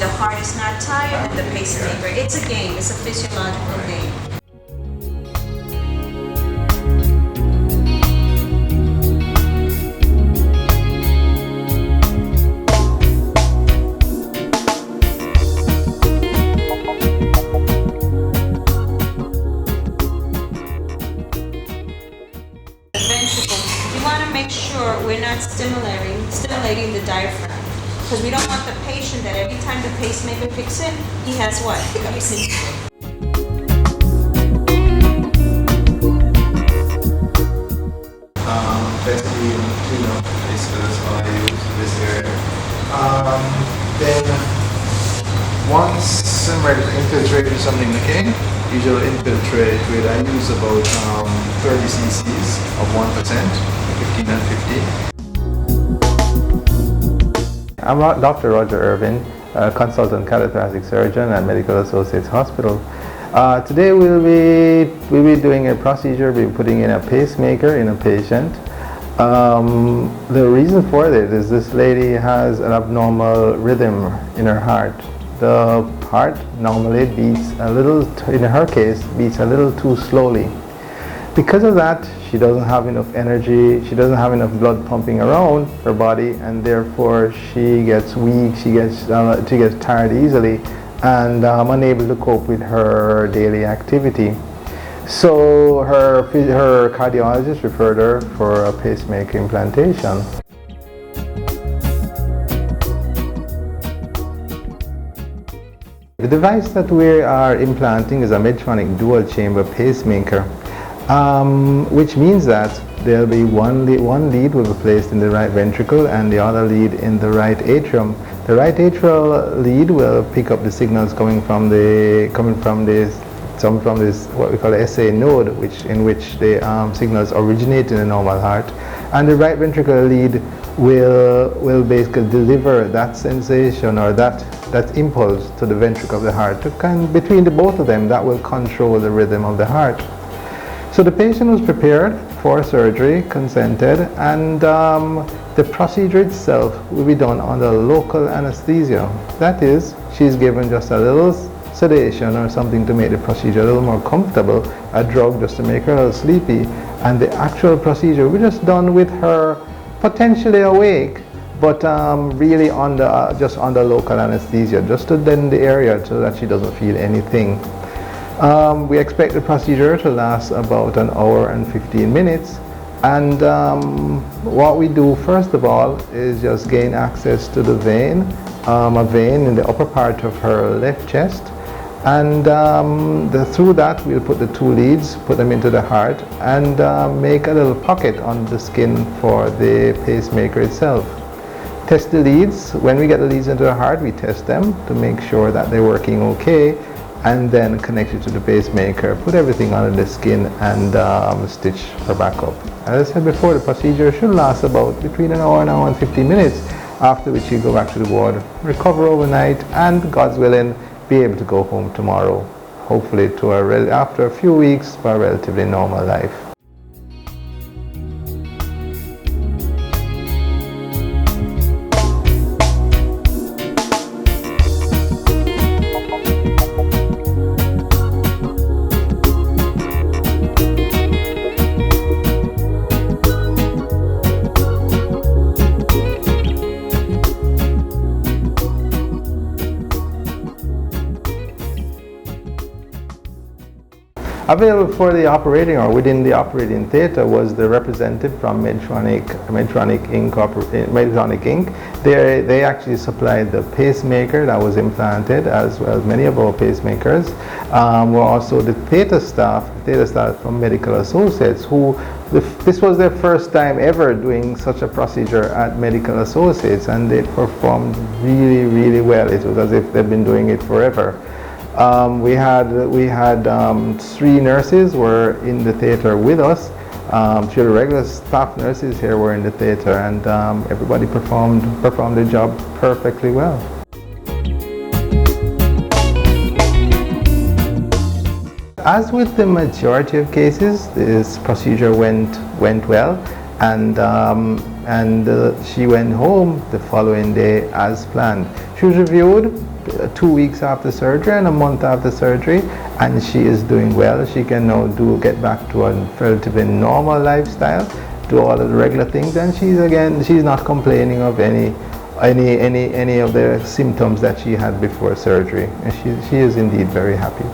the heart is not tired, then the pacemaker. It's a game. It's a physiological game. You want to make sure we're not stimulating the diaphragm, because we don't want the patient that every time the pacemaker kicks in, he has what? Hiccups. Basically, that's all I use in this area. Then once I'm ready to infiltrate with something again, usually infiltrate with, I use about 30 cc's of 1%, 15 and 50. I'm Dr. Roger Irving, a consultant cardiothoracic surgeon at Medical Associates Hospital. Today we'll be doing a procedure. We'll be putting in a pacemaker in a patient. The reason for it is this lady has an abnormal rhythm in her heart. The heart normally beats a little, in her case, beats a little too slowly. Because of that, she doesn't have enough energy, she doesn't have enough blood pumping around her body, and therefore she gets weak, she gets tired easily, and unable to cope with her daily activity. So her cardiologist referred her for a pacemaker implantation. The device that we are implanting is a Medtronic dual chamber pacemaker, which means that there'll be one lead will be placed in the right ventricle and the other lead in the right atrium. The right atrial lead will pick up the signals coming from this what we call the SA node, in which the signals originate in the normal heart, and the right ventricular lead will basically deliver that sensation or that impulse to the ventricle of the heart. Between the both of them, that will control the rhythm of the heart. So the patient was prepared for surgery, consented, and the procedure itself will be done under local anesthesia. That is, she's given just a little sedation or something to make the procedure a little more comfortable, a drug just to make her a little sleepy, and the actual procedure will be just done with her potentially awake, but really just under local anesthesia, just to deaden the area so that she doesn't feel anything. We expect the procedure to last about an hour and 15 minutes, and what we do first of all is just gain access to the vein, a vein in the upper part of her left chest, and through that we'll put the two leads, put them into the heart, and make a little pocket on the skin for the pacemaker itself. Test the leads. When we get the leads into the heart, we test them to make sure that they're working okay, and then connect it to the pacemaker, put everything under the skin, and stitch her back up. As I said before, the procedure should last about between an hour and 15 minutes, after which you go back to the ward, recover overnight, and God's willing, be able to go home tomorrow, hopefully after a few weeks, for a relatively normal life. Available for the operating or within the operating theater was the representative from Medtronic Inc. They actually supplied the pacemaker that was implanted, as well as many of our pacemakers. Were also the theater staff from Medical Associates, this was their first time ever doing such a procedure at Medical Associates, and they performed really, really well. It was as if they've been doing it forever. We had 3 nurses were in the theater with us. 3 regular staff nurses here were in the theater, and everybody performed the job perfectly well. As with the majority of cases, this procedure went well, and she went home the following day as planned. She was reviewed 2 weeks after surgery and a month after surgery, and she is doing well. She can now get back to a relatively normal lifestyle, do all of the regular things, and she's not complaining of any of the symptoms that she had before surgery. And she is indeed very happy.